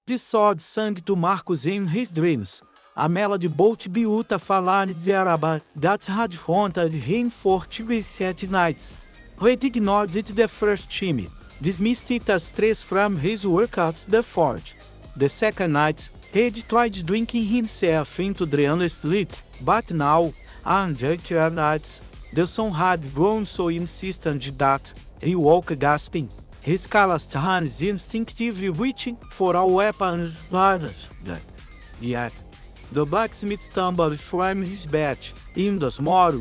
The sword sang to Marcus in his dreams. A melody both beautiful falar de Araba, that had haunted him for 27 nights. He ignored it the first time, dismissed it as stress from his work at the forge. The second night, he tried drinking himself into dreamless sleep, but now, on the third night, the sun had grown so insistent that he woke gasping, his calloused hands instinctively reaching for a weapon. Yet, the blacksmith stumbled from his bed in the small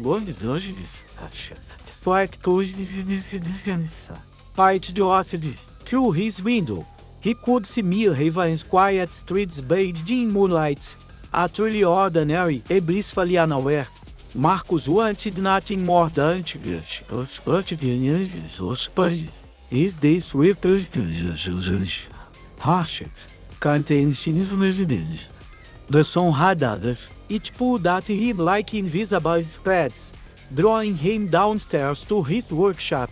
through his window. He could see mere Haven's quiet streets bathed in moonlight, utterly ordinary and blissfully unaware. Marcus wanted nothing more than to get is this the sun had added. It pulled at him like invisible threads, drawing him downstairs to his workshop.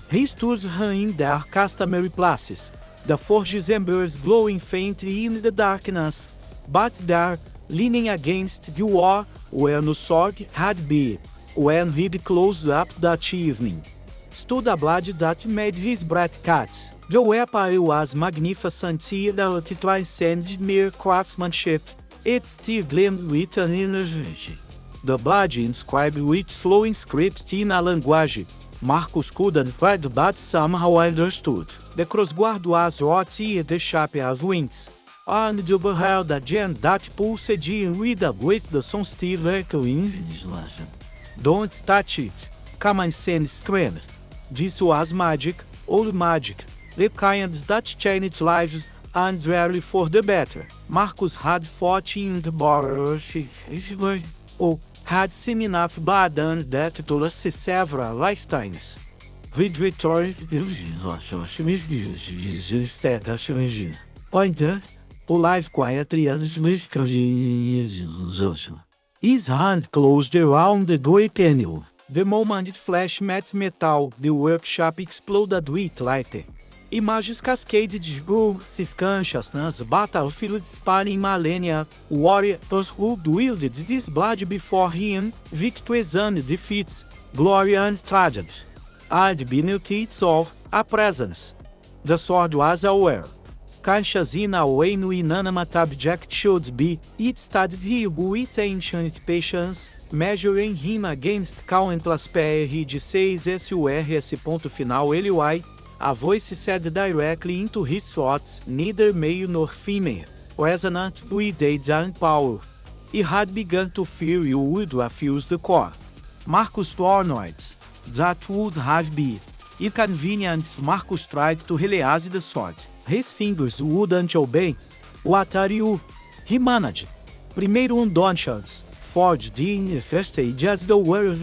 He stood in their customary places, the forge's embers glowing faintly in the darkness, but there, leaning against the wall, where no sword had been, when he'd closed up that evening, stood a blade that made his breath catch. The weapon was magnificent in that it transcended mere craftsmanship. It still gleamed with an energy. The blade inscribed with flowing script in a language Marcus couldn't read but somehow understood. The crossguard was wrought in the shape of wings, and the beheld a gem that pulsed in with a weight the sun still echoing. Don't touch it, Kamaisen screamed. This was magic, old magic, the kind that changed lives, and rarely for the better. Marcus had fought in the border, or had seen enough blood and death to last several lifetimes. With retort, who lived quietly and his hand closed around the grey panel. The moment flash met metal, the workshop exploded with light. Imagens cascaded de consciousness battlefield spanning millennia, warriors who wielded this blade before him, victories and defeats, glory and tragedy. And beneath it all, a presence. The sword was aware. Conscious in a way no inanimate object should be, it studied him with ancient patience, measuring him against countless pairs de 6 SURS. Ly. A voice said directly into his thoughts, neither male nor female, resonant with age and power. He had begun to fear you would refuse the core. Marcus paranoid. That would have been inconvenient. Marcus tried to release the sword. His fingers wouldn't obey. What are you? He managed. Primeiro Donchans, forged in the first stage as the world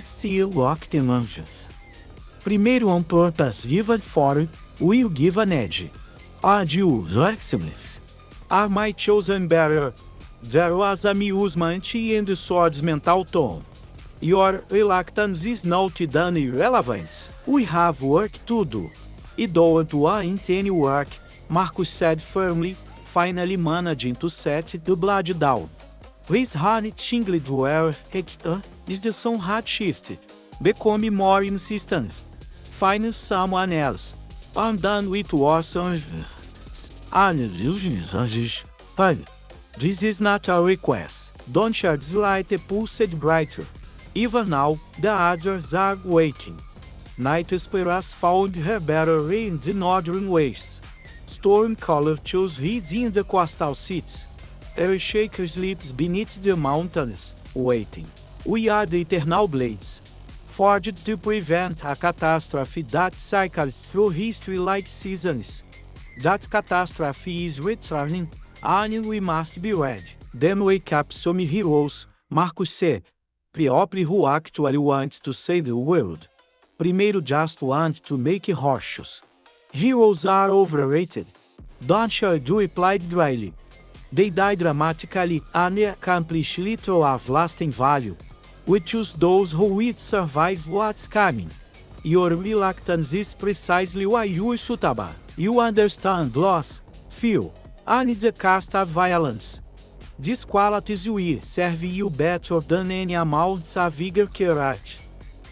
still locked in mansions. Primeiro on purpose given for, will give an edge. Adieu, excellence. Are my chosen bearer. There was amusement in the sword's mental tone. Your reluctance is not done irrelevant. We have work to do. You don't want any work, Marcus said firmly, finally managing to set the blade down. His hand tingled where the sun had shifted, becoming more insistent. Find someone else. I'm done with Warsons. This is not a request. Donchard's light pulsed brighter. Even now, the others are waiting. Night Esperas found her better in the northern wastes. Stormcaller chose his in the coastal cities. Earthshaker sleeps beneath the mountains, waiting. We are the Eternal Blades, forged to prevent a catastrophe that cycles through history like seasons. That catastrophe is returning, and we must be ready. Then wake up some heroes, Marcus said. People who actually want to save the world. Primeiro just want to make horseshoes. Heroes are overrated. Donchard replied dryly. They die dramatically and accomplish little of lasting value. We choose those who will survive what's coming. Your reluctance is precisely why you are suitable. You understand loss, fear, and the cast of violence. This qualities will serve you better than any amount of vigor carrot.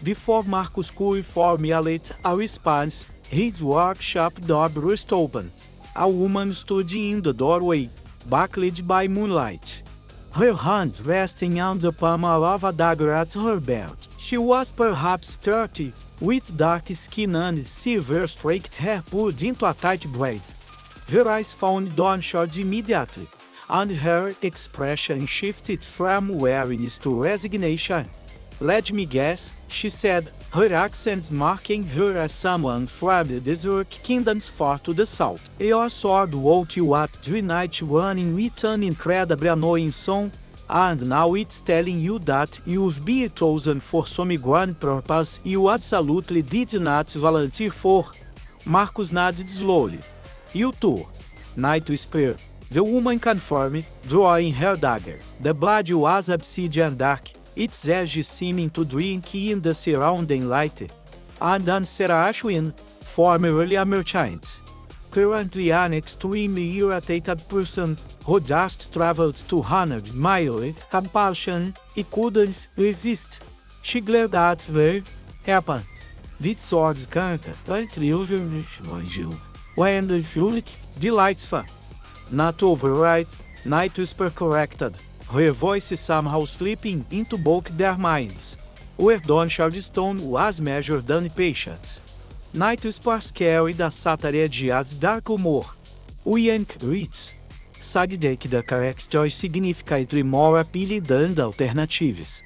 Before Marcus could formulate a response, his workshop door burst open. A woman stood in the doorway, backlit by moonlight. Her hand resting on the pommel of a dagger at her belt. She was perhaps 30, with dark skin and silver-streaked hair pulled into a tight braid. Her eyes found Downshot immediately, and her expression shifted from weariness to resignation. "Let me guess," she said, her accent marking her as someone from the desert kingdoms far to the south. "Your sword woke you up tonight running with an incredibly annoying song, and now it's telling you that you've been chosen for some grand purpose you absolutely did not volunteer for." Marcus nodded slowly. "You too," Night whispered. The woman confirmed, drawing her dagger. The blade was obsidian dark, its edges seeming to drink in the surrounding light. And Sarah Ashwin, formerly a merchant, currently an extremely irritated person who just traveled 200 miles, compulsion, he couldn't resist. She glared at her. "Happen. Did swords can't when the fury delightful. Not override," Night Whisper corrected, her voice somehow slipping into both their minds. Where Don Charleston was measured and patience. Night Whispers carried a satire de dark humor. We encourage. Sabe que the character is significantly more appealing than the alternatives.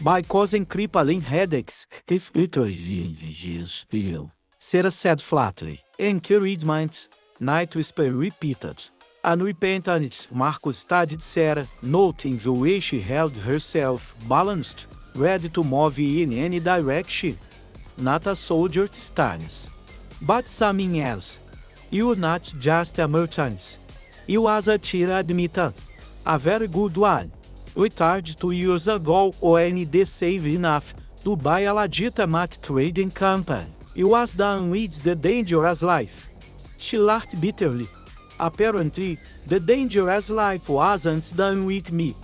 By causing crippling headaches, if it is real. Sarah said flatly. "Encouragement," Night Whisper repeated. Unrepentant, Marcus studied Sarah, noting the way she held herself balanced, ready to move in any direction. Not a soldier's stance, but something else. "You're not just a merchant. You was a cheer admitted. A very good one. Retired 2 years ago when they saved enough to buy a legitimate trading company. You was done with the dangerous life." She laughed bitterly. "Apparently, the dangerous life wasn't done with me."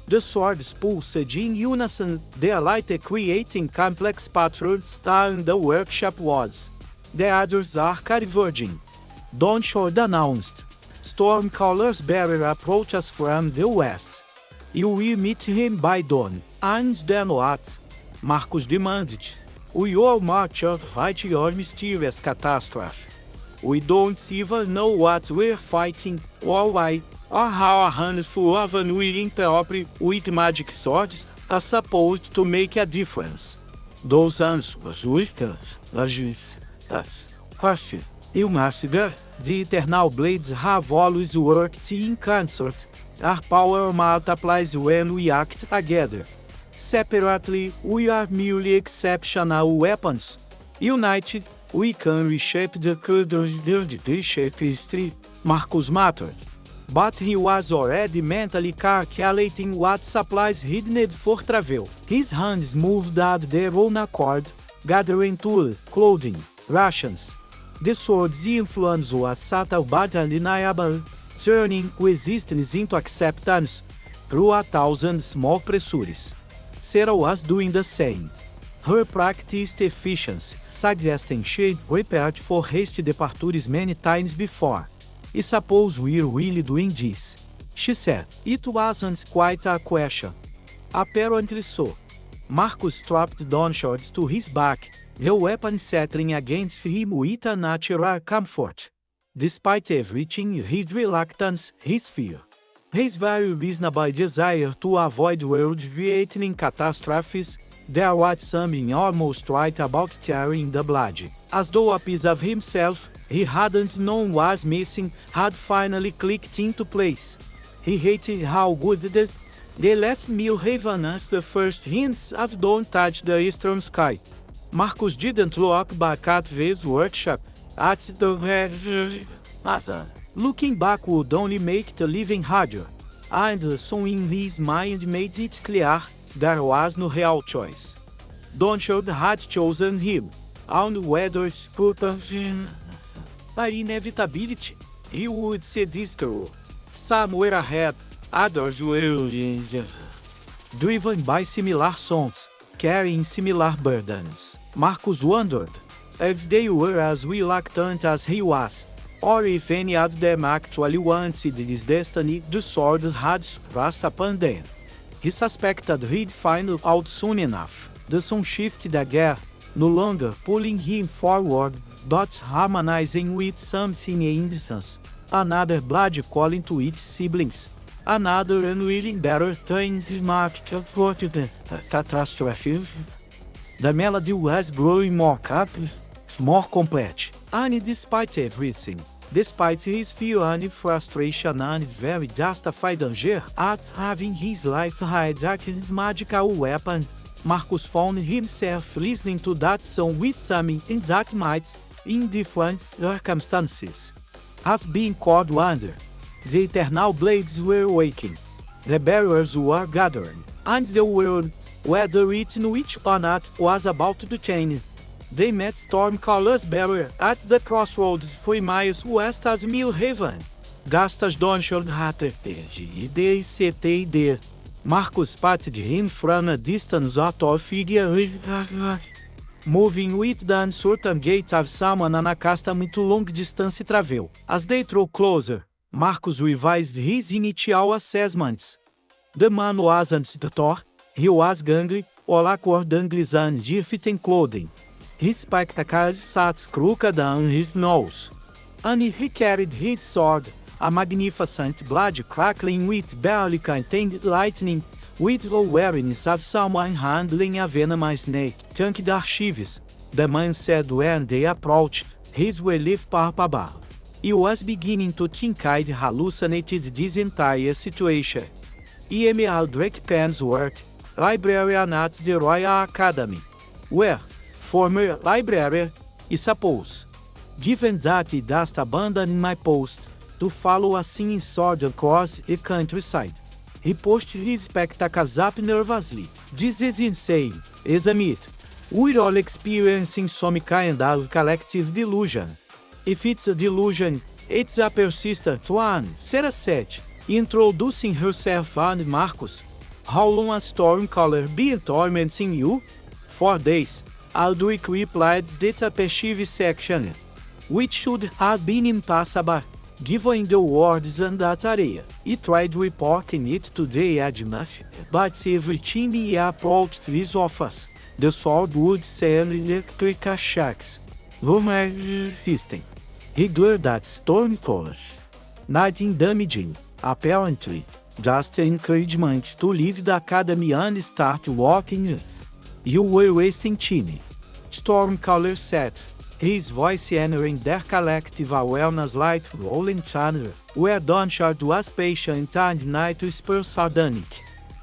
The swords pulsed in unison, their light creating complex patterns and the workshop was. "The others are converging," Downshot announced. "Stormcaller's bearer approaches from the west. You will meet him by dawn." "And then what?" Marcus demanded. "We all march out fight your mysterious catastrophe. We don't even know what we're fighting, or why, or how a handful of unwilling people with magic swords are supposed to make a difference." "Those answers with us. You master, the eternal blades have always worked in concert. Our power multiplies when we act together. Separately, we are merely exceptional weapons. United, we can reshape the shape history," Marcus muttered. But he was already mentally calculating what supplies he'd need for travel. His hands moved at their own accord, gathering tools, clothing, rations. The sword's influence was subtle but undeniable, turning resistance into acceptance through 1,000 small pressures. Sarah was doing the same. Her practiced efficiency, suggesting she'd prepared for hasty departures many times before. "I suppose we're really doing this," she said. It wasn't quite a question. "Apparently so." Marcus strapped Downshot to his back, the weapon settling against him with a natural comfort. Despite everything, his reluctance, his fear, his very reasonable desire to avoid world-threatening catastrophes, there was something almost right about tearing the blood. As though a piece of himself he hadn't known was missing had finally clicked into place. He hated how good they left Millhaven as the first hints of dawn touched the eastern sky. Marcus didn't look back at his workshop, at the looking back would only make the living harder, and so in his mind made it clear there was no real choice. Downshot had chosen him, and whether it's by inevitability, he would see this through. Somewhere ahead, others will driven by similar songs, carrying similar burdens. Marcus wondered if they were as reluctant as he was, or if any of them actually wanted his destiny. The swords had thrust upon them. He suspected he'd find out soon enough. The sun shifted again, no longer pulling him forward, but harmonizing with something in distance. Another blood calling to its siblings. Another unwilling battle trying to mark for the catastrophe. The melody was growing more more complete. And despite everything, despite his fear and frustration and very justified anger at having his life hijacked his magical weapon, Marcus found himself listening to that song with some exact might, in different circumstances. Have been called wonder. The eternal blades were waking. The barriers were gathering, and the world, whether it knew it or not, was about to change. They met Stormcaller's barrier at the crossroads 3 miles west of Millhaven. Gastas Donshard Hatter DCTD. Marcus patted him from a distance a tall figure, moving with the uncertain gait of someone unaccustomed to long-distance travel. As they drew closer, Marcus revised his initial assessments. The man wasn't tall, he was gangly, or accordingly and fitting clothing. His spectacles sat crooked on his nose, and he carried his sword, a magnificent blade crackling with barely contained lightning, with the awareness of someone handling a venomous snake. Thank the archives, the man said when they approached, his relief palpable. He was beginning to think I'd hallucinated this entire situation. E.M. Aldrich Pensworth, librarian at the Royal Academy. Where? Former librarian, I suppose. Given that I just abandoned my post to follow a singing sword across the countryside, he pushed his spectacles up nervously. This is insane, isn't it? We're all experiencing some kind of collective delusion. If it's a delusion, it's a persistent one, Sarah said, introducing herself and Marcus. How long has Stormcaller been tormenting you? 4 days. Aldrich replied that a perceived section, which should have been impassable, given the words and that area. He tried reporting it to the Admaf, but every time he approached his office, the sword would send electric shocks. Rumor system. He glared at Stormcaller. Nothing damaging, apparently, just encouragement to leave the academy and start working. You were wasting time. Stormcaller said, his voice entering their collective awareness like rolling thunder, where Donshard was patient and night whisper sardonic.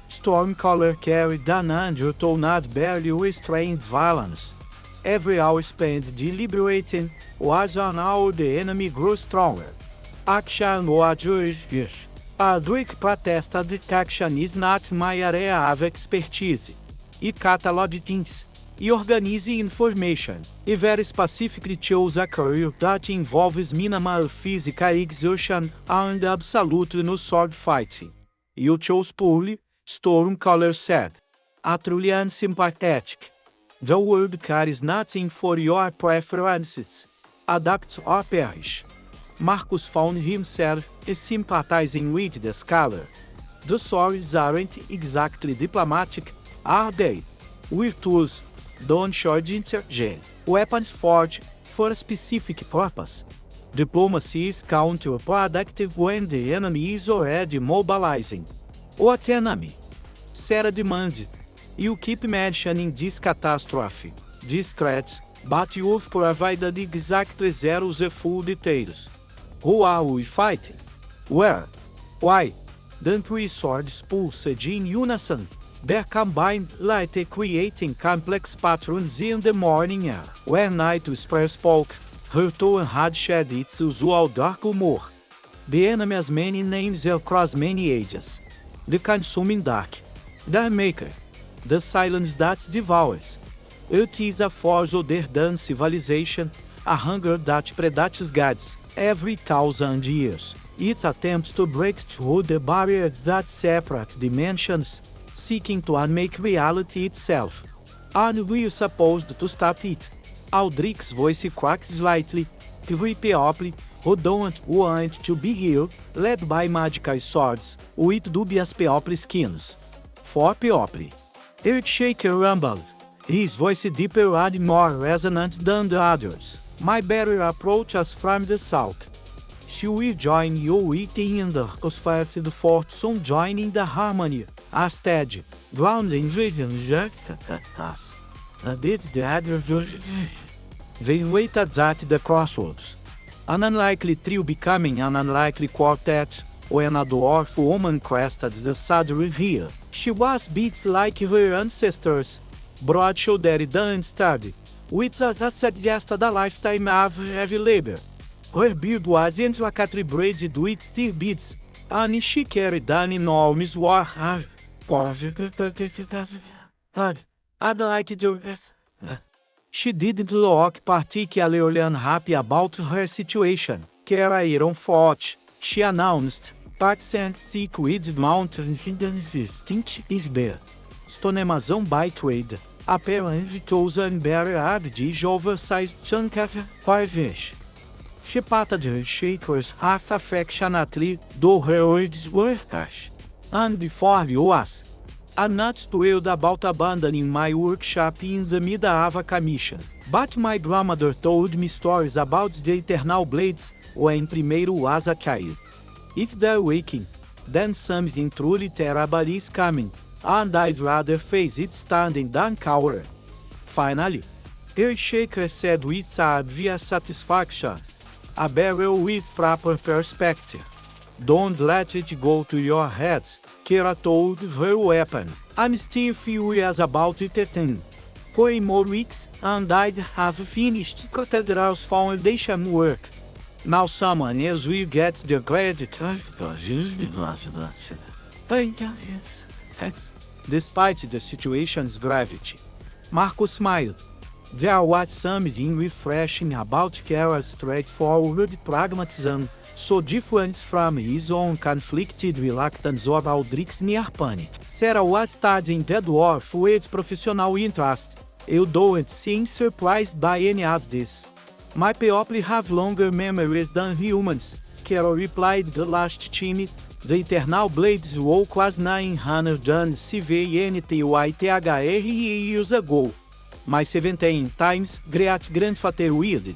Stormcaller carried an undertone barely restrained violence. Every hour spent deliberating was an hour the enemy grew stronger. Action was yours. Aldrich protested, action is not my area of expertise. I catalog things. I organize information. I very specifically chose a career that involves minimal physical exertion and absolutely no sword fighting. You chose poorly, Stormcaller said. Utterly unsympathetic. The world cares nothing for your preferences. Adapt or perish. Marcus found himself sympathizing with the scholar. The swords aren't exactly diplomatic, are they? Virtues, Donshard interjected. Weapons forged for a specific purpose. Diplomacy is counterproductive when the enemy is already mobilizing. What enemy? Sarah demanded. You keep mentioning this catastrophe. Discreet, but you've provided exactly zero the full details. Who are we fighting? Where? Why? The 3 swords pulsed in unison. Their combined light creating complex patterns in the morning air. When Night Whisper spoke, her tone had shed its usual dark humor. The enemy's many names across many ages. The consuming dark. The maker. The silence that devours. It is a force older than civilization, a hunger that predates gods every 1,000 years. It attempts to break through the barriers that separate dimensions, seeking to unmake reality itself. Are we supposed to stop it? Aldrich's voice cracks slightly. Peoply, who don't want to be here, led by magical swords, with dubious Peoply skins. For Peoply. Earthshaker rumbled, his voice deeper and more resonant than the others. My better approach us from the south. She will join you within the conspired fortune joining the harmony. As Ted, grounding they waited at the crossroads. An unlikely trio becoming an unlikely quartet, when a dwarf woman crested the saddle here. She was built like her ancestors, broad-shouldered and sturdy, which suggested a lifetime of heavy labor. Her beard was intricately braided with steel beads, and she carried an enormous war. She didn't look particularly unhappy about her situation. Carairon fought, she announced. Patient Secret Mountain Instinct is there. Stonemazão by trade. Apparently chosen better de oversized chunk of five-ish. She patted her shakers half affectionately, though her words were harsh. And before you was, I'm not thrilled about abandoning my workshop in the middle of a commission. But my grandmother told me stories about the eternal blades when primeiro was a child. If they're waking, then something truly terrible is coming, and I'd rather face it standing than cower. Finally, Earthshaker said with obvious satisfaction, a barrel with proper perspective. Don't let it go to your head, Kira told her weapon. I'm still furious about it 4 more weeks, and I'd have finished Cathedral's foundation work. Now someone else will get the credit. Despite the situation's gravity, Marcus smiled. There was something refreshing about Kara's straightforward pragmatism, so different from his own conflicted reluctance or Aldrich's near panic. Sarah was studying the dwarf with professional interest. You don't seem surprised by any of this. My Peoply have longer memories than humans, Carol replied. The last time, the Eternal Blades woke was 970 years ago. My 17 times great-grandfather wielded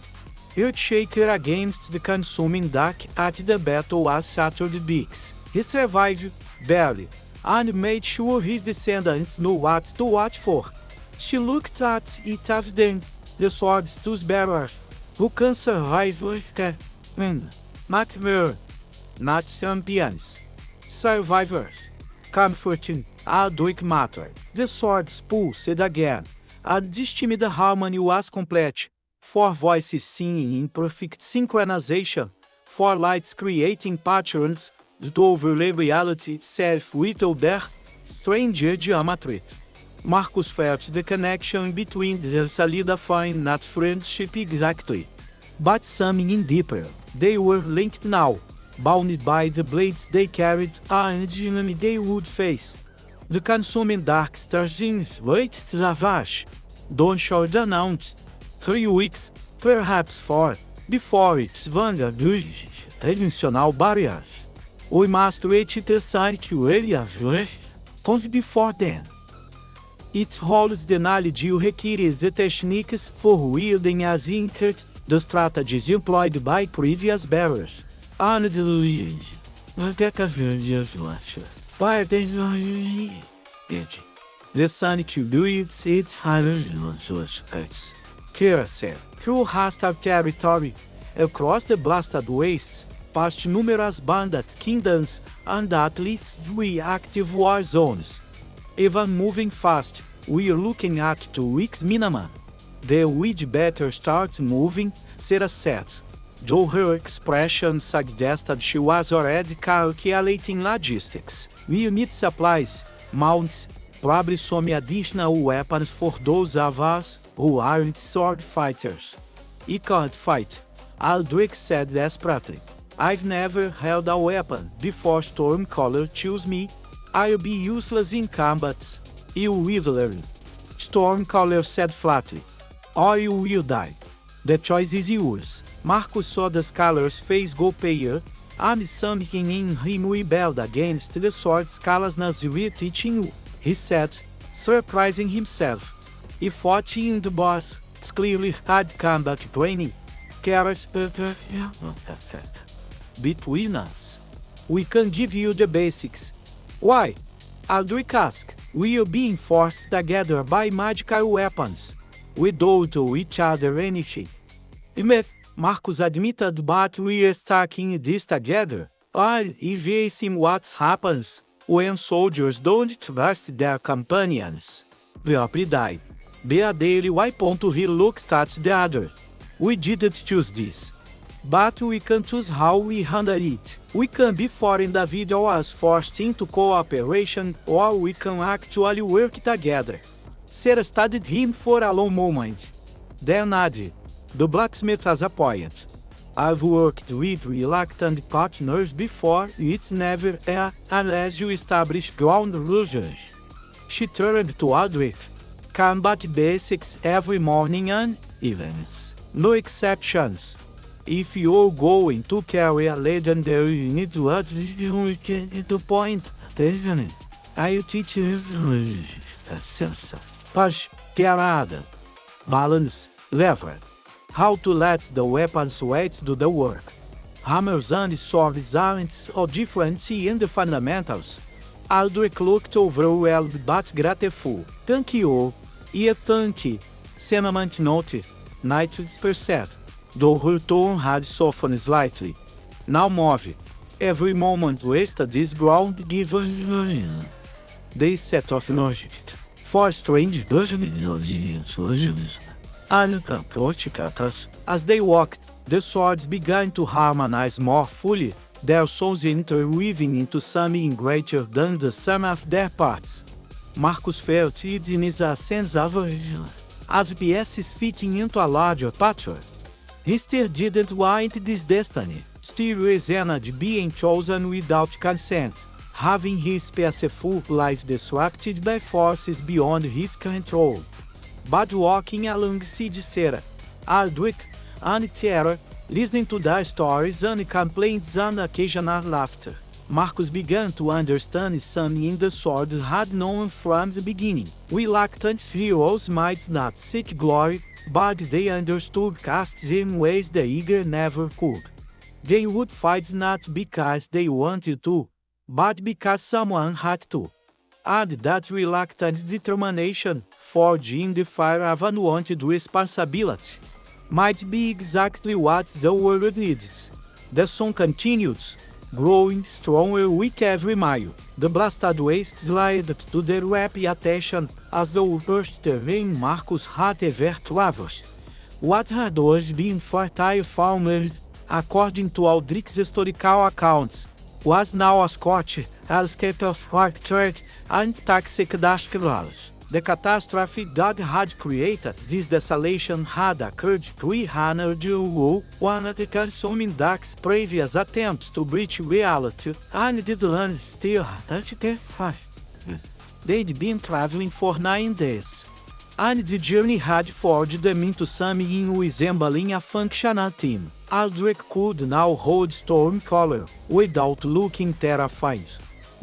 Earthshaker against the consuming dark at the battle was Shattered Beaks. He survived, barely, and made sure his descendants knew what to watch for. She looked at each of them, the swords to bearers, who can survive with the not mere, not champions, survivors. Comforting, Aldrich mattered. The swords pulsed again, and this time the harmony was complete. 4 voices singing in perfect synchronization, 4 lights creating patterns that overlay reality itself without their strange geometry. Marcus felt the connection between the solidifying not friendship exactly, but something deeper. They were linked now, bound by the blades they carried, and they would face. The consuming dark stars in late Savage. Don Shard announced. 3 weeks, perhaps 4, before its vanguard traditional barriers. We must reach the sanctuary of Earth before then. It holds the knowledge you require the techniques for wielding as injured, the strategies employed by previous bearers, and the sanctuary its highlands. Kira said, through hostile territory, across the blasted wastes, past numerous bandit kingdoms, and at least 3 active war zones. Even moving fast, we're looking at 2 weeks minimum. Then we'd better start moving, Sarah said. Though her expression suggested she was already calculating logistics. We'll need supplies, mounts, probably some additional weapons for those of us who aren't sword fighters. You can't fight, Aldrich said desperately. I've never held a weapon before Stormcaller chose me. I'll be useless in combat. You will learn. Stormcaller said flatly. Or you will die. The choice is yours. Marcus saw the Scholars face go pale, and something in him rebelled against the sword Scholars were teaching. He said, surprising himself. If watching the boss clearly had combat training, carrots between us. We can give you the basics. Why? Aldrich asked. We are being forced together by magical weapons. We don't owe each other anything. Marcus admitted, but we are stuck in this together. If you see what happens when soldiers don't trust their companions. They die. Daily he looked at the other. We didn't choose this. But we can choose how we handle it. We can be four individuals forced into cooperation, or we can actually work together. Sarah studied him for a long moment. Then nodded. The blacksmith as a point. I've worked with reluctant partners before, it's never unless you establish ground rules. She turned to Aldrich. Combat basics every morning and evenings. No exceptions. If you're going to carry a legendary, you need to at least get the point, isn't it? I'll teach you push, carada, balance, lever. How to let the weapon's weight do the work. Hammers and swords aren't all different in the fundamentals. Aldrich looked overwhelmed but grateful. Thank you. Thank you. Senament note. 90%. Though her tone had softened slightly. Now move. Every moment wasted is ground given. They set off logic. For strange as they walked, the swords began to harmonize more fully, their souls interweaving into something greater than the sum of their parts. Marcus felt it in his sense of as pieces fitting into a larger picture. He still didn't want this destiny, still resented being chosen without consent, having his peaceful life disrupted by forces beyond his control. But walking alongside Sarah, Aldrich, and Tara, listening to their stories and complaints and occasional laughter, Marcus began to understand something the swords had known from the beginning. Reluctant heroes might not seek glory, but they understood castes in ways the eager never could. They would fight not because they wanted to, but because someone had to. And that reluctant determination, forged in the fire of unwanted responsibility, might be exactly what the world needed. The song continued, growing stronger with every mile. The blasted waste slid to their reputation as the worst terrain Marcus had ever traversed. What had always been fertile farmland, according to Aldrich's historical accounts, was now a scorched landscape of orchard and toxic dust. The catastrophe that had created this desolation had occurred 300 years ago, one of the consuming Dark's previous attempts to breach reality, and the land still hadn't terrified. They'd been traveling for 9 days, and the journey had forged them into something resembling a functional team. Aldrich could now hold Stormcaller without looking terrified.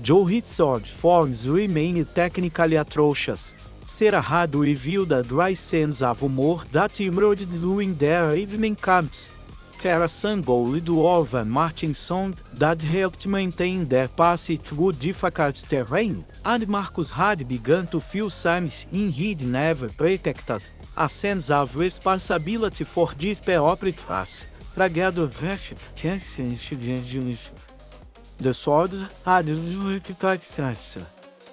Though his sword forms remained technically atrocious, Sarah had revealed a dry sense of humor that emerged during their evening camps. Kara sang a dwarven marching song that helped maintain their passage through difficult terrain, and Marcus had begun to feel signs in he'd never protected, a sense of responsibility for this purpose. The swords had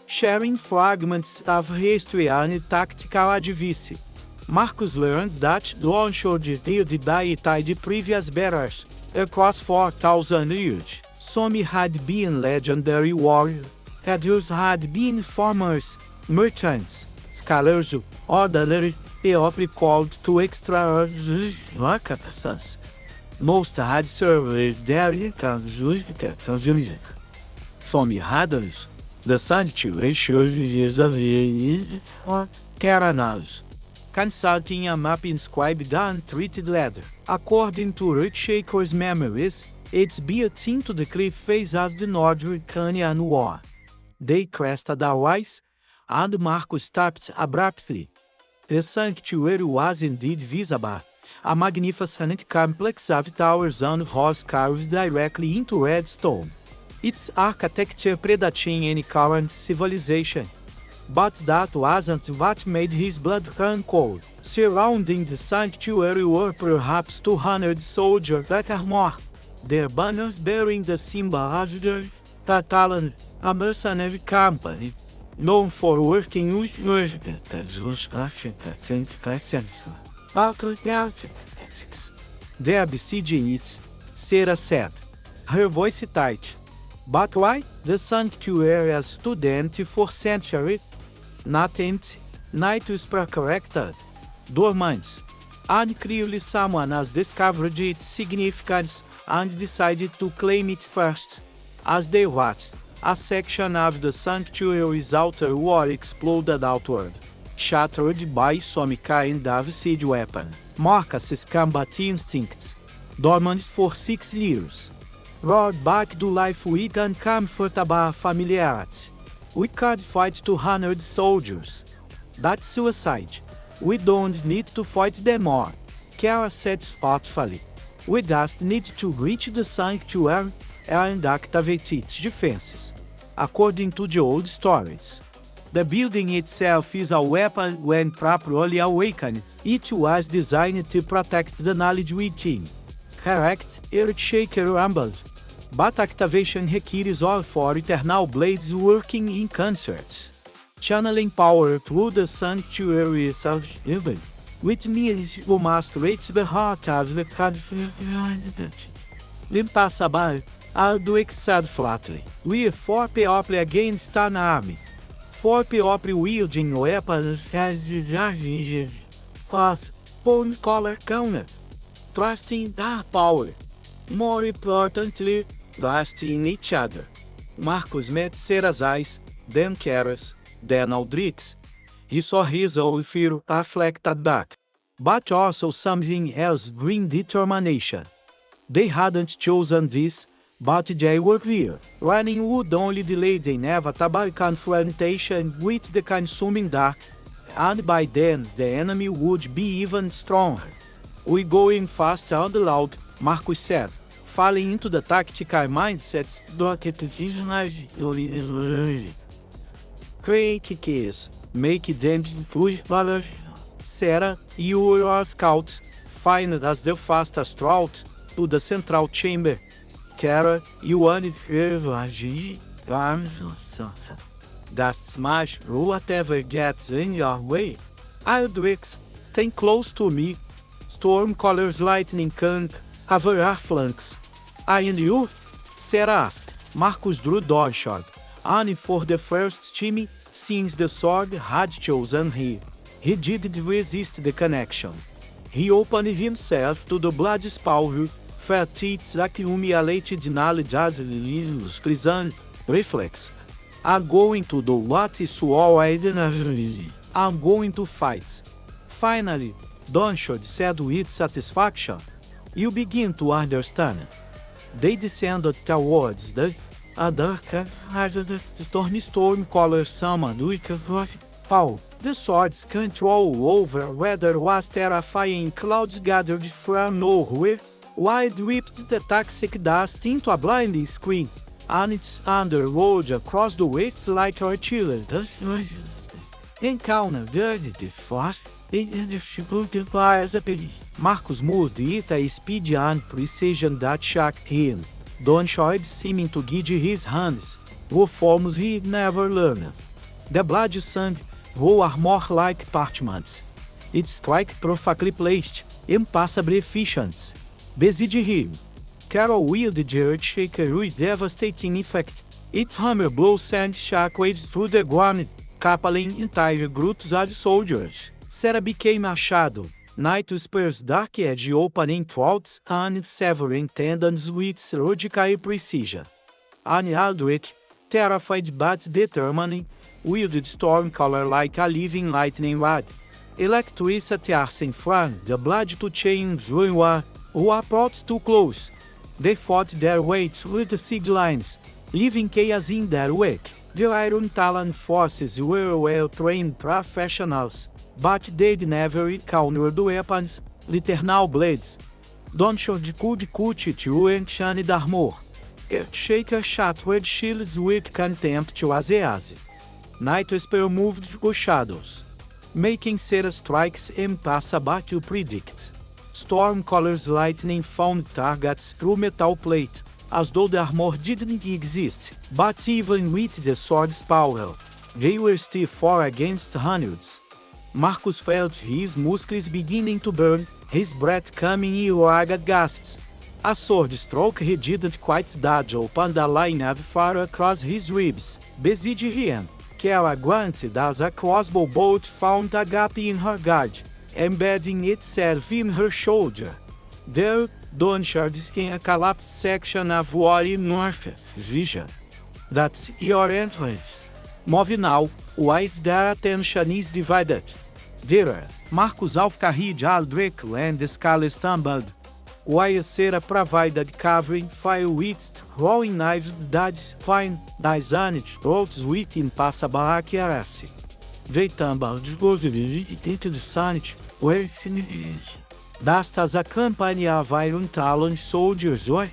sharing fragments of history and tactical advice. Marcus learned that Dawn should die the previous bearers, across 4,000 years. Some had been legendary warriors, others had been farmers, merchants, scholars, orderly, called to extraordinary capacities. Most had surveys there from radars. The sanctuary is a Caranas. Consulting a map inscribed on treated leather. According to Earthshaker's memories, it's built into the cliff face of the Northern Canyon War. They crested a rise, and Marcus stopped abruptly. The sanctuary was indeed visible, a magnificent complex of towers and halls carved directly into red stone. Its architecture predating any current civilization. But that wasn't what made his blood run cold. Surrounding the sanctuary were perhaps 200 soldiers that are more. Their banners bearing the symbol of the Catalan, a mercenary company, known for working with they're besieging it, Sarah said, her voice tight. But why? The sanctuary has stood empty for centuries. Not empty, Nitus corrected. Dormant. And clearly someone has discovered its significance and decided to claim it first. As they watched, a section of the sanctuary's outer wall exploded outward, shattered by some kind of siege weapon. Marcus's combat instincts, dormant for 6 years, roared back to life with uncomfortable familiarity. We could fight 200 soldiers. That's suicide. We don't need to fight them more, Kara said thoughtfully. We just need to reach the sanctuary and activate its defenses. According to the old stories, the building itself is a weapon when properly awakened. It was designed to protect the knowledge within. Correct, Earthshaker rumbled. But activation requires all 4 eternal blades working in concert, channeling power through the sanctuary even, which means you must reach the heart of the impossible. Alduin said flatly. We're 4 people against an army. 4 people wielding weapons as bone collar counter. Trusting their power. More importantly, trusting each other. Marcus met Sarah's eyes, then Kara's, then Aldrich's. He saw his own fear reflected back, but also something else: green determination. They hadn't chosen this, but they were here. Running would only delay the inevitable confrontation with the consuming dark, and by then the enemy would be even stronger. "We're going fast and loud," Marcus said, falling into the tactical mindsets create keys, make them push valor. Sarah, you are scouts, find us the fastest route to the central chamber. Kara, you want just smash whatever gets in your way. Aldrich, stay close to me. Stormcaller's lightning can cover our flanks. And you? Sarah asked. Marcus drew dodgeshot, and for the first time since the sword had chosen him, he didn't resist the connection. He opened himself to the blood's power, felt its accumulated knowledge as prison reflex. I'm going to do what is already I'm going to fight. Finally, Donshod said with satisfaction. You begin to understand. They descended towards the other as the Stormcaller summoned with power. The sword's control over weather was terrifying. Clouds gathered from nowhere, while dripped the toxic dust into a blinding screen, and its thunder rolled across the waste like artillery. Encountered the force. Marcus moved at a speed and precision that shocked him. Donshod seeming to guide his hands, with forms he never learned. The bloody sand wore more like parchments. Its strike perfectly placed, impossibly efficient. Besieged him. Carol wielded the Earthshaker with devastating effect. Its hammer blows sent shockwaves through the ground, crippling entire groups of soldiers. Sarah became a shadow, Night Spear's Dark Edge opening throats and severing tendons with surgical precision. Anne Aldrich, terrified but determined, wielded Stormcaller like a living lightning rod. Electricity arsing from the blood to change war, who approached too close. They fought their weights with the sidelines, leaving chaos in their wake. The Iron Talon forces were well-trained professionals, but they'd never encountered weapons, literal blades. Donshard could cut it to enchanted armor. Earthshaker shattered shields with contemptuous. Night Spear moved through shadows, making Sarah strikes impossible to predict. Stormcaller's lightning found targets through metal plate, as though the armor didn't exist. But even with the sword's power, they were still far against hundreds. Marcus felt his muscles beginning to burn, his breath coming in ragged gasps. A sword stroke he didn't quite dodge opened a line of fire across his ribs. Beside him, Kara grunted as a crossbow bolt found a gap in her guard, embedding itself in her shoulder. There, Donshard's in a collapsed section of Wally North vision. That's your entrance. Move now, whilst their attention is divided. There, Marcus Alfcarrid Aldrich and Scarlet stumbled, while Sarah provided covering fire with throwing knives that spine designed throats with impassable accuracy. They tumbled into the sanity, where dust as a company of Iron Talon soldiers or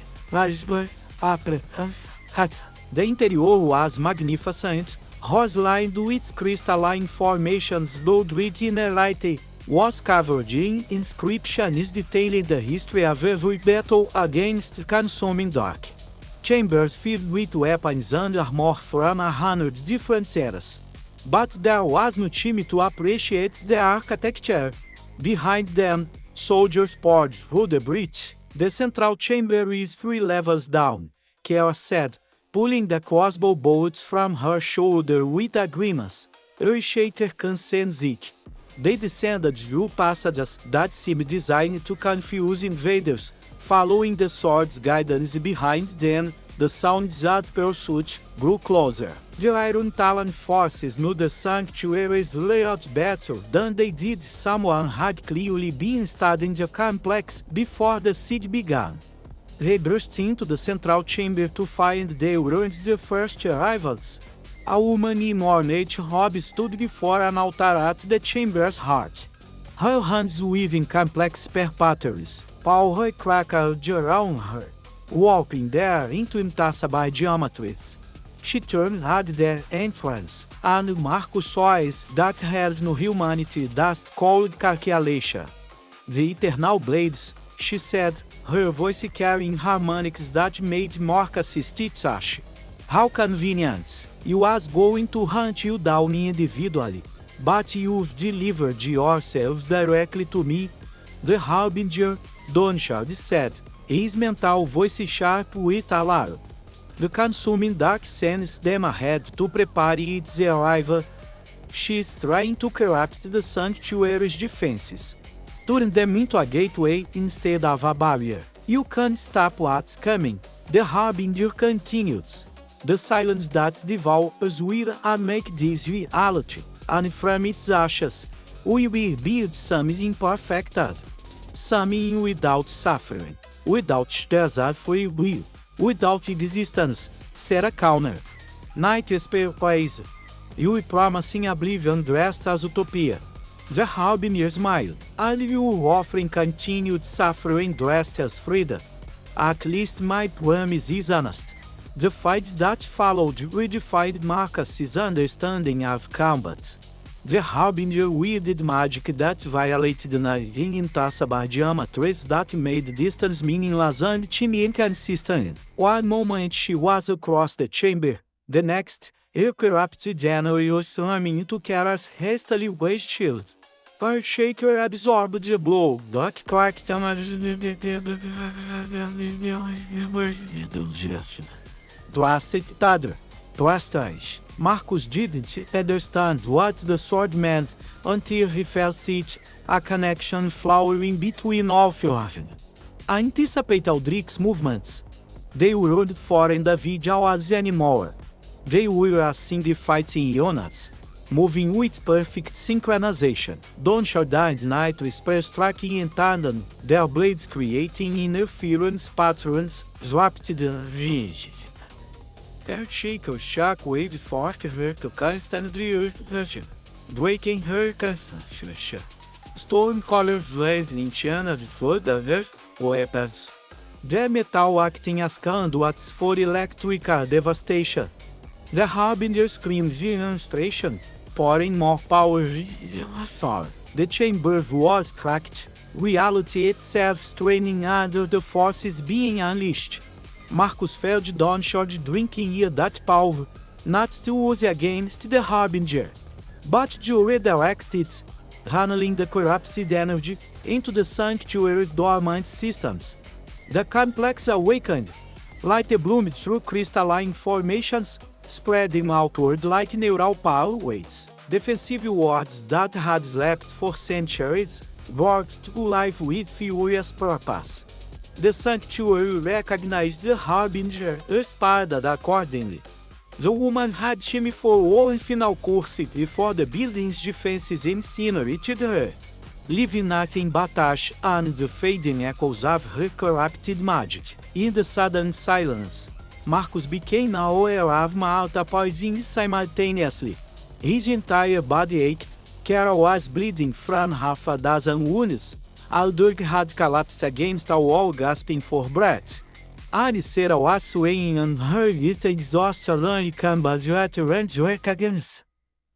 the interior was magnificent, rose-lined with crystalline formations dotted with inner light, was covered in inscriptions detailing the history of every battle against consuming dark. Chambers filled with weapons and armor from 100 different eras. But there was no time to appreciate the architecture. Behind them, soldiers poured through the breach. The central chamber is 3 levels down, Kara said, pulling the crossbow bolts from her shoulder with a grimace. Earthshaker can sense it. They descended through passages that seemed designed to confuse invaders. Following the sword's guidance behind them, the sounds of pursuit grew closer. The Iron Talon forces knew the sanctuary's layout better than they did. Someone had clearly been studying the complex before the siege began. They burst into the central chamber to find they weren't the first arrivals. A woman in ornate robe stood before an altar at the chamber's heart. Her hands weaving complex patterns, power crackled around her, walking there into impassable geometries. She turned at their entrance, and Marcus saw eyes that held no humanity dust called calculation. The eternal blades, she said, her voice carrying harmonics that made Marcus stitch. How convenient! You was going to hunt you down individually, but you've delivered yourselves directly to me. The Harbinger, Donshard said, his mental voice sharp with alarm. The consuming dark sends them ahead to prepare its arrival. She's trying to corrupt the sanctuary's defenses, turn them into a gateway instead of a barrier. You can't stop what's coming, the Harbinger continues. The silence that devours will make this reality, and from its ashes, we will build something perfected. Something without suffering, without desire free will, without existence, Sarah Connor. Night Spear praise. You promising oblivion dressed as utopia. The Harbinger smiled, and you offering continued suffering dressed as freedom. At least my promise is honest. The fights that followed redefined Marcus's understanding of combat. The Harbinger wielded magic that violated the impassable geometries that made distance meaningless and inconsistent. One moment she was across the chamber, the next, her corrupted energy was slamming into Kara's hastily raised shield. Earthshaker absorbed the blow, Doc cracked Drastic thudder. Prestige. Marcus didn't understand what the sword meant until he felt it, a connection flowering between all children. Anticipate Aldrich's movements. They weren't foreign David was anymore. They were as in the fighting units, moving with perfect synchronization. Donshore died night with spurs striking in tandem, their blades creating interference patterns, swapped the ridge. Earthshaker shockwave fork her to cast and the earth, breaking her concentration. Stormcaller blade in channel for the earth weapons. Their metal acting as conduits for electrical devastation. The Harbinger screamed demonstration, pouring more power in assault. The chamber was cracked, reality itself straining under the forces being unleashed. Marcus felt Donshore drinking that power, not to use against the Harbinger, but to redirect it, channeling the corrupted energy into the sanctuary's dormant systems. The complex awakened, light bloomed through crystalline formations, spreading outward like neural pathways. Defensive wards that had slept for centuries brought to life with furious purpose. The sanctuary recognized the Harbinger, espaded accordingly. The woman had shimmy for one final course before the building's defenses incinerated her, leaving nothing but ash and the fading echoes of her corrupted magic. In the sudden silence, Marcus became aware of Malta poising simultaneously. His entire body ached. Carol was bleeding from half a dozen wounds. Aldurk had collapsed against a wall, gasping for breath. Anicera was swaying on her with exhaustion and combat veterans against.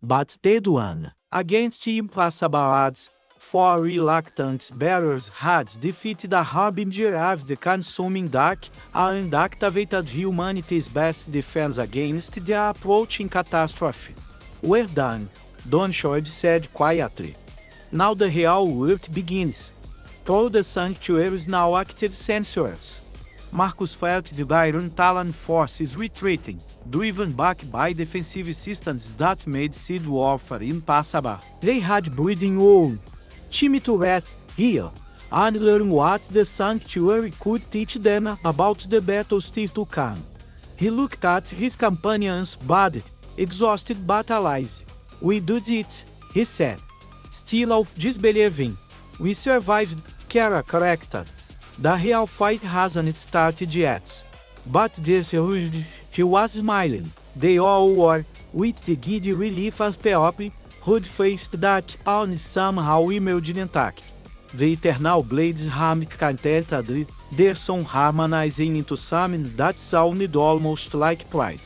But Teduan, against impossible odds, 4 reluctant bearers had defeated a Harbinger of the Consuming Dark and activated humanity's best defense against the approaching catastrophe. We're done, Donshore said quietly. Now the real work begins. All the sanctuary's now active sensors. Marcus felt the Iron Talon forces retreating, driven back by defensive systems that made seed warfare impossible. They had breathing room, time to rest here, and learn what the sanctuary could teach them about the battle still to come. He looked at his companion's body, exhausted but alive. We did it, he said, still of disbelieving. We survived, Kara corrected. The real fight hasn't started yet. But this he was smiling. They all were, with the giddy relief of Peope, who'd faced that and somehow emerged intact. The eternal blades hammed contentedly, their song harmonizing into something that sounded almost like pride.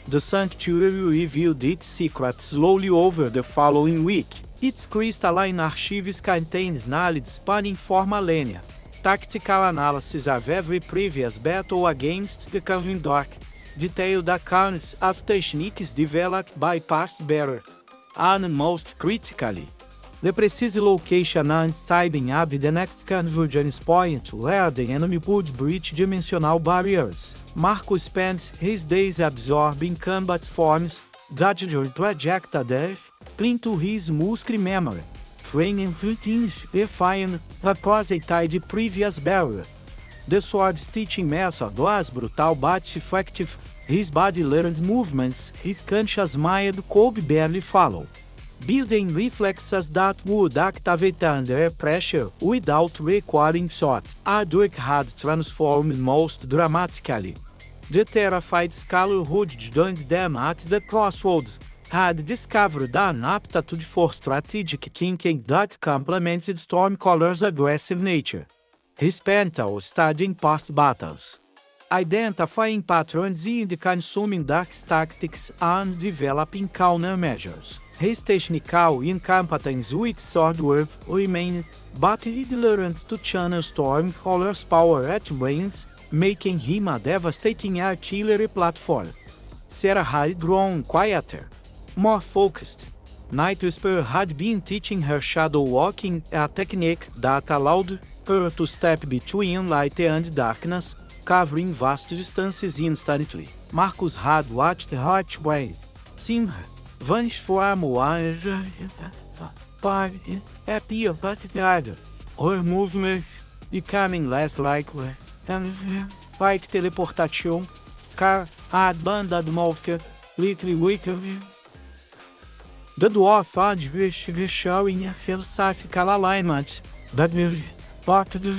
The sanctuary revealed its secret slowly over the following week. Its crystalline archives contained knowledge spanning for millennia. Tactical analysis of every previous battle against the Coven Dark, detailed accounts of techniques developed by past bearers, and most critically, the precise location and timing of the next convergence point where the enemy would breach dimensional barriers. Marcus spent his days absorbing combat forms that would project a death into his muscle memory, training routines refined across a tidy previous barrier. The sword's teaching method was brutal but effective. His body learned movements his conscious mind could barely follow, building reflexes that would activate under pressure without requiring thought. Aldurk had transformed most dramatically. The terrified scholar who'd joined them at the crossroads had discovered an aptitude for strategic thinking that complemented Stormcaller's aggressive nature. He spent all studying past battles, identifying patterns in the Consuming Dark's tactics and developing countermeasures. His technical incompetence with swordwork remained, but he'd learned to channel Stormcaller's power at range, making him a devastating artillery platform. Sarah had grown quieter, more focused. Night Whisperer had been teaching her shadow walking, a technique that allowed her to step between light and darkness, covering vast distances instantly. Marcus had watched the hatchway seem vanish from one party, appear but the her movements becoming less likely, and like teleportation, car had abandoned Malka, little weaker. The dwarf had showing a philosophical alignment that will part of the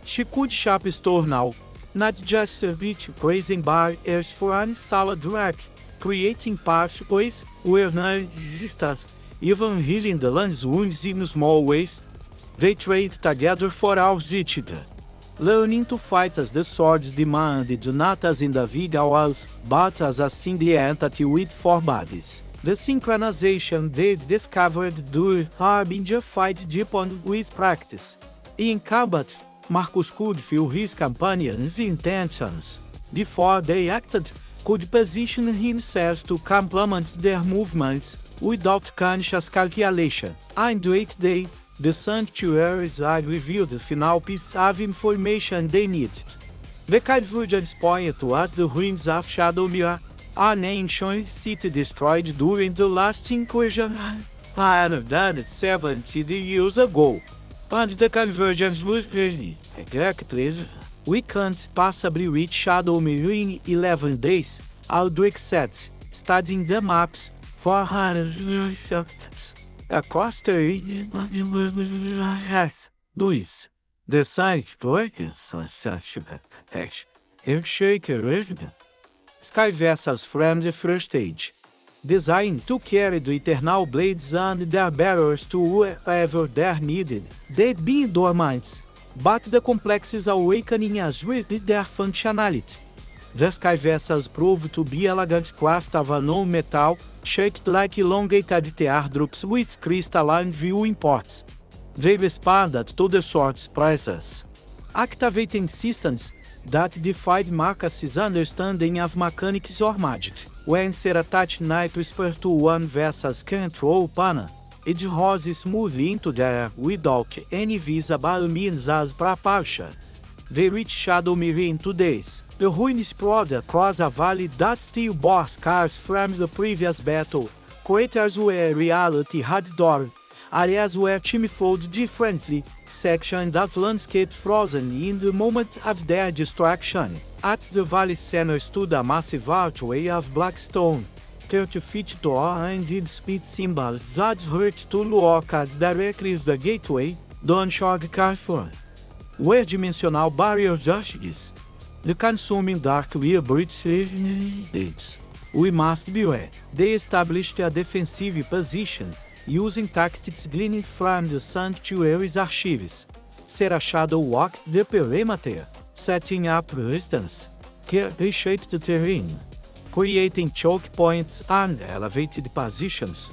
she could shop store now, not just a beach praising bar as for an salad rack, creating pathways where none existed, even healing the land's wounds in small ways. They trade together for hours each other, learning to fight as the swords demanded, not as individuals, but as a single entity with four bodies. The synchronization they discovered during Harbinger fight deepened with practice. In combat, Marcus could feel his companions' intentions. Before they acted, could position himself to complement their movements without conscious calculation. And late day, the sanctuaries had revealed the final piece of information they needed. The convergence point was the ruins of Shadowmere, an ancient city destroyed during the last incursion, done 70 years ago. And the convergence was exactly. We can't possibly reach Shadowmere in 11 days, Aldrich said, studying the maps for across the region. Luis, the site breaks on such a shaker resident. Sky vessels from the first stage, designed to carry the eternal blades and their bearers to wherever they're needed. They'd been dormant, but the complex is awakening as with their functionality. The sky vessels proved to be elegant craft of unknown metal, shaped like elongated teardrops with crystalline viewing ports. They responded to the sword's presence, activating systems that defied Marcus's understanding of mechanics or magic. When Seratat Knight whispered to one vessel's control panel, it rose smoothly into the air without any visible means as propulsion. They reached Shadowmere in 2 days. The ruins spread across a valley that still bore scars from the previous battle, craters where reality had dormed, areas where time flowed differently, sections of landscape frozen in the moment of their destruction. At the valley center stood a massive archway of black stone, 30 feet tall and its speed symbol that hurt to look at directly the gateway, Dawnshard Carrefour, where dimensional barriers exist. The consuming dark will breach dates. We must beware. They established a defensive position, using tactics gleaned from the sanctuary's archives. Sarah Shadow walked the perimeter, setting up resistance, reshaped the terrain, creating choke points and elevated positions.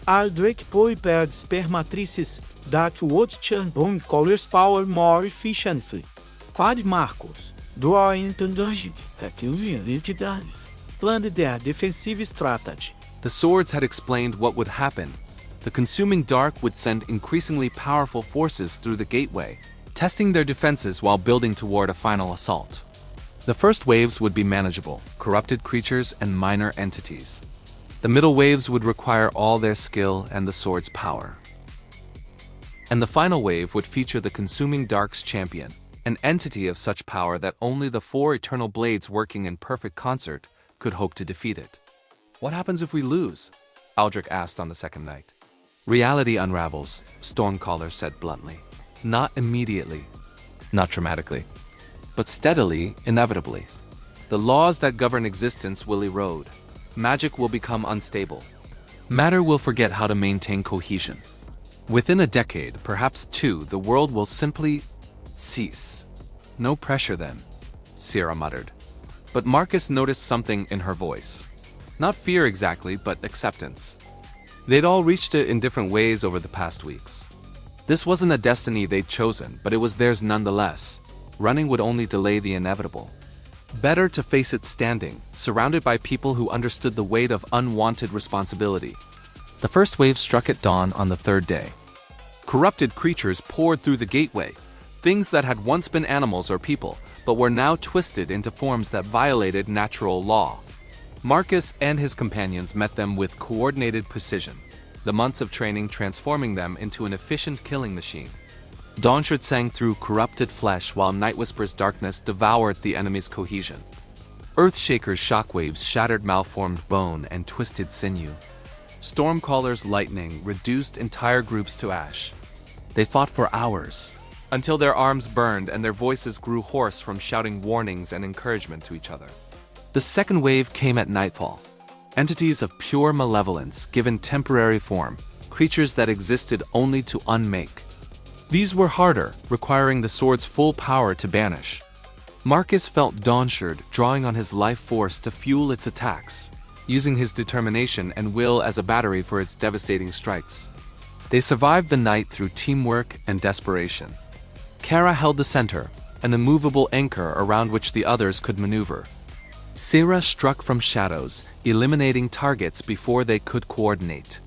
Aldrich prepared spermatrices that would channel color's power more efficiently. Quad Marcus, drawing the planned their defensive strategy. The swords had explained what would happen. The consuming dark would send increasingly powerful forces through the gateway, testing their defenses while building toward a final assault. The first waves would be manageable, corrupted creatures and minor entities. The middle waves would require all their skill and the sword's power. And the final wave would feature the consuming dark's champion, an entity of such power that only the 4 eternal blades working in perfect concert could hope to defeat it. What happens if we lose? Aldrich asked on the second night. Reality unravels, Stormcaller said bluntly. Not immediately, not dramatically, but steadily, inevitably. The laws that govern existence will erode. Magic will become unstable. Matter will forget how to maintain cohesion. Within a decade, perhaps 2, the world will simply cease. No pressure then, Sierra muttered. But Marcus noticed something in her voice. Not fear exactly, but acceptance. They'd all reached it in different ways over the past weeks. This wasn't a destiny they'd chosen, but it was theirs nonetheless. Running would only delay the inevitable. Better to face it standing, surrounded by people who understood the weight of unwanted responsibility. The first wave struck at dawn on the 3rd day. Corrupted creatures poured through the gateway. Things that had once been animals or people, but were now twisted into forms that violated natural law. Marcus and his companions met them with coordinated precision, the months of training transforming them into an efficient killing machine. Dawnshard sang through corrupted flesh while Nightwhisper's darkness devoured the enemy's cohesion. Earthshaker's shockwaves shattered malformed bone and twisted sinew. Stormcaller's lightning reduced entire groups to ash. They fought for hours, until their arms burned and their voices grew hoarse from shouting warnings and encouragement to each other. The second wave came at nightfall. Entities of pure malevolence given temporary form, creatures that existed only to unmake. These were harder, requiring the sword's full power to banish. Marcus felt Dawnshard drawing on his life force to fuel its attacks, using his determination and will as a battery for its devastating strikes. They survived the night through teamwork and desperation. Kara held the center, an immovable anchor around which the others could maneuver. Sarah struck from shadows, eliminating targets before they could coordinate.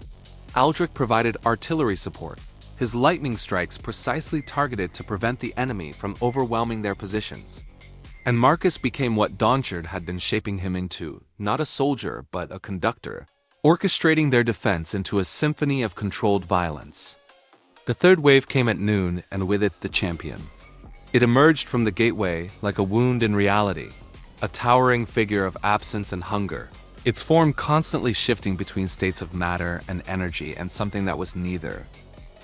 Aldrich provided artillery support, his lightning strikes precisely targeted to prevent the enemy from overwhelming their positions. And Marcus became what Dawnshard had been shaping him into, not a soldier but a conductor, orchestrating their defense into a symphony of controlled violence. The third wave came at noon, and with it the champion. It emerged from the gateway like a wound in reality, a towering figure of absence and hunger, its form constantly shifting between states of matter and energy and something that was neither.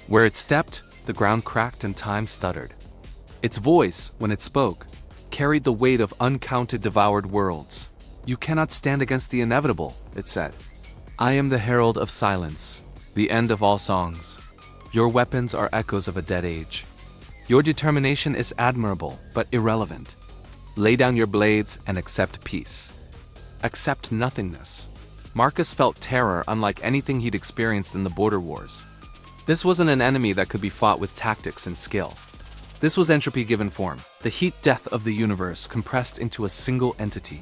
Where it stepped, the ground cracked and time stuttered. Its voice, when it spoke, carried the weight of uncounted devoured worlds. "You cannot stand against the inevitable," it said. "I am the herald of silence, the end of all songs. Your weapons are echoes of a dead age. Your determination is admirable, but irrelevant. Lay down your blades and accept peace. Accept nothingness." Marcus felt terror unlike anything he'd experienced in the border wars. This wasn't an enemy that could be fought with tactics and skill. This was entropy given form, the heat death of the universe compressed into a single entity.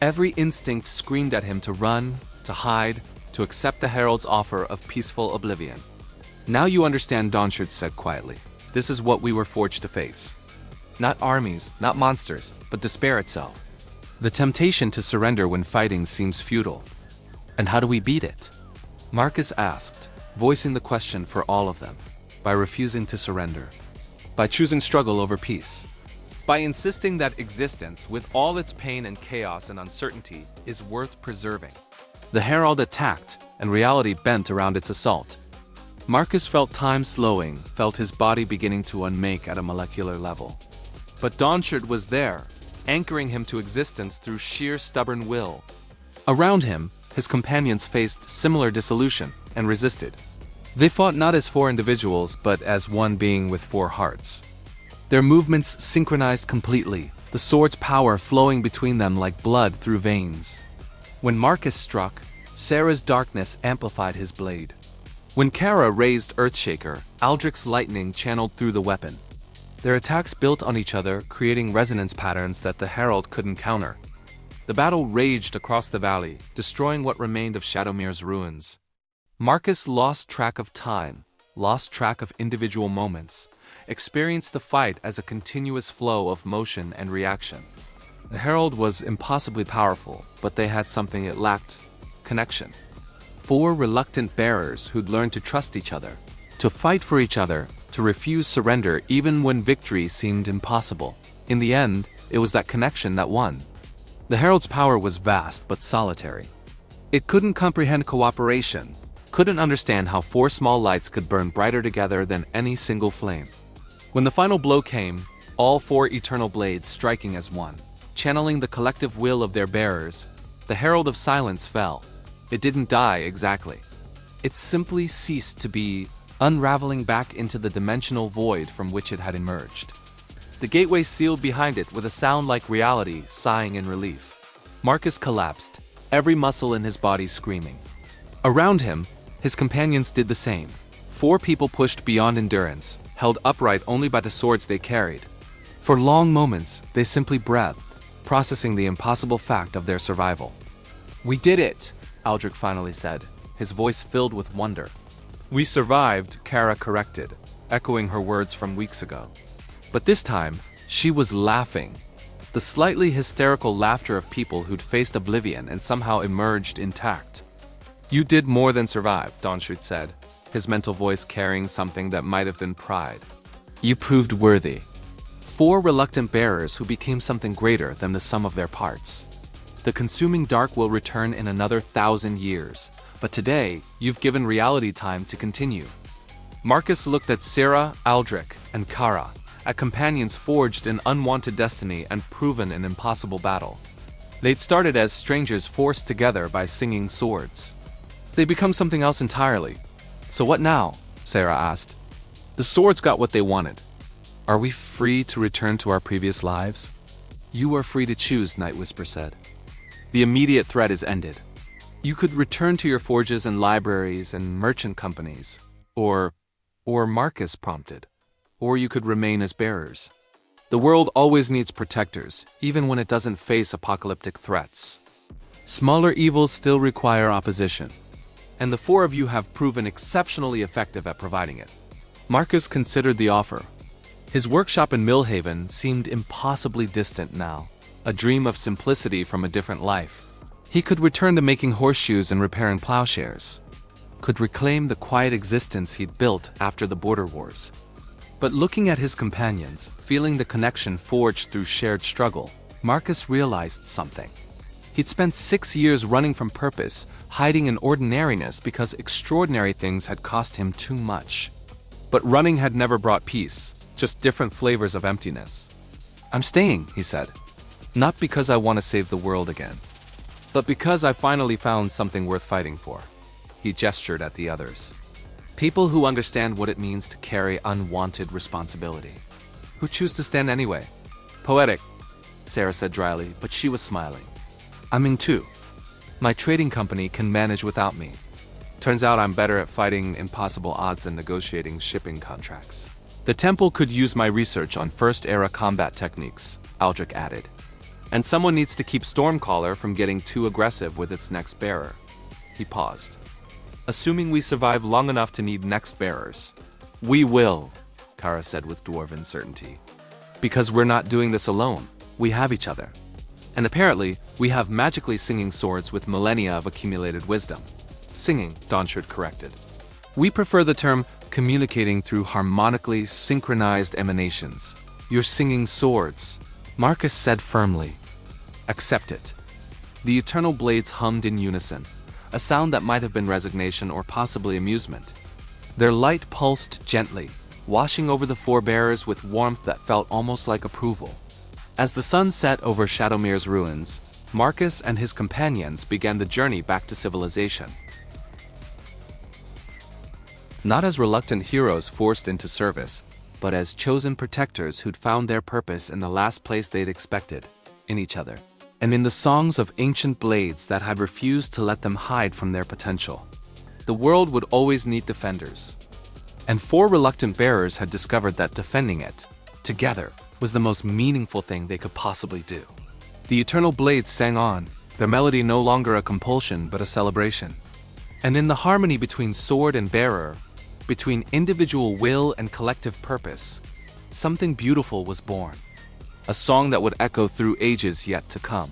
Every instinct screamed at him to run, to hide, to accept the herald's offer of peaceful oblivion. "Now you understand," Dawnshard said quietly. "This is what we were forged to face. Not armies, not monsters, but despair itself. The temptation to surrender when fighting seems futile. And how do we beat it?" Marcus asked, voicing the question for all of them. By refusing to surrender. By choosing struggle over peace. By insisting that existence, with all its pain and chaos and uncertainty, is worth preserving. The herald attacked, and reality bent around its assault. Marcus felt time slowing, felt his body beginning to unmake at a molecular level. But Dawnshard was there, anchoring him to existence through sheer stubborn will. Around him, his companions faced similar dissolution and resisted. They fought not as four individuals, but as one being with four hearts. Their movements synchronized completely, the sword's power flowing between them like blood through veins. When Marcus struck, Sarah's darkness amplified his blade. When Kara raised Earthshaker, Aldrich's lightning channeled through the weapon. Their attacks built on each other, creating resonance patterns that the herald couldn't counter. The battle raged across the valley, destroying what remained of Shadowmere's ruins. Marcus lost track of time, lost track of individual moments, experienced the fight as a continuous flow of motion and reaction. The herald was impossibly powerful, but they had something it lacked: connection. Four reluctant bearers who'd learned to trust each other, to fight for each other, to refuse surrender even when victory seemed impossible. In the end, it was that connection that won. The herald's power was vast but solitary. It couldn't comprehend cooperation, couldn't understand how four small lights could burn brighter together than any single flame. When the final blow came, all four eternal blades striking as one, channeling the collective will of their bearers, the herald of silence fell. It didn't die exactly. It simply ceased to be, unraveling back into the dimensional void from which it had emerged. The gateway sealed behind it with a sound like reality sighing in relief. Marcus collapsed, every muscle in his body screaming. Around him, his companions did the same. Four people pushed beyond endurance, held upright only by the swords they carried. For long moments, they simply breathed, processing the impossible fact of their survival. "We did it," Aldrich finally said, his voice filled with wonder. "We survived," Kara corrected, echoing her words from weeks ago. But this time, she was laughing, the slightly hysterical laughter of people who'd faced oblivion and somehow emerged intact. "You did more than survive," Donshoot said, his mental voice carrying something that might have been pride. "You proved worthy." 4 reluctant bearers who became something greater than the sum of their parts. The consuming dark will return in another 1,000 years, but today, you've given reality time to continue. Marcus looked at Sarah, Aldrich, and Kara, at companions forged in unwanted destiny and proven in impossible battle. They'd started as strangers forced together by singing swords. They become something else entirely. "So what now?" Sarah asked. "The swords got what they wanted. Are we free to return to our previous lives?" "You are free to choose," Night Whisper said. "The immediate threat is ended. You could return to your forges and libraries and merchant companies, or Marcus prompted, or you could remain as bearers. The world always needs protectors, even when it doesn't face apocalyptic threats. Smaller evils still require opposition, and the 4 of you have proven exceptionally effective at providing it." Marcus considered the offer. His workshop in Millhaven seemed impossibly distant now, a dream of simplicity from a different life. He could return to making horseshoes and repairing plowshares, could reclaim the quiet existence he'd built after the border wars. But looking at his companions, feeling the connection forged through shared struggle, Marcus realized something. He'd spent 6 years running from purpose, hiding in ordinariness because extraordinary things had cost him too much. But running had never brought peace, just different flavors of emptiness. "I'm staying," he said. "Not because I want to save the world again, but because I finally found something worth fighting for." He gestured at the others. "People who understand what it means to carry unwanted responsibility. Who choose to stand anyway." "Poetic," Sarah said dryly, but she was smiling. "I'm in too. My trading company can manage without me. Turns out I'm better at fighting impossible odds than negotiating shipping contracts. The temple could use my research on first-era combat techniques," Aldrich added. "And someone needs to keep Stormcaller from getting too aggressive with its next bearer." He paused. "Assuming we survive long enough to need next bearers." "We will," Kara said with dwarven certainty. "Because we're not doing this alone. We have each other. And apparently, we have magically singing swords with millennia of accumulated wisdom." "Singing," Donshoot corrected. "We prefer the term communicating through harmonically synchronized emanations. You're singing swords," Marcus said firmly. "Accept it." The eternal blades hummed in unison, a sound that might have been resignation or possibly amusement. Their light pulsed gently, washing over the 4 bearers with warmth that felt almost like approval. As the sun set over Shadowmere's ruins, Marcus and his companions began the journey back to civilization. Not as reluctant heroes forced into service, but as chosen protectors who'd found their purpose in the last place they'd expected, in each other, and in the songs of ancient blades that had refused to let them hide from their potential. The world would always need defenders, and 4 reluctant bearers had discovered that defending it, together, was the most meaningful thing they could possibly do. The eternal blades sang on, their melody no longer a compulsion but a celebration. And in the harmony between sword and bearer, between individual will and collective purpose, something beautiful was born. A song that would echo through ages yet to come.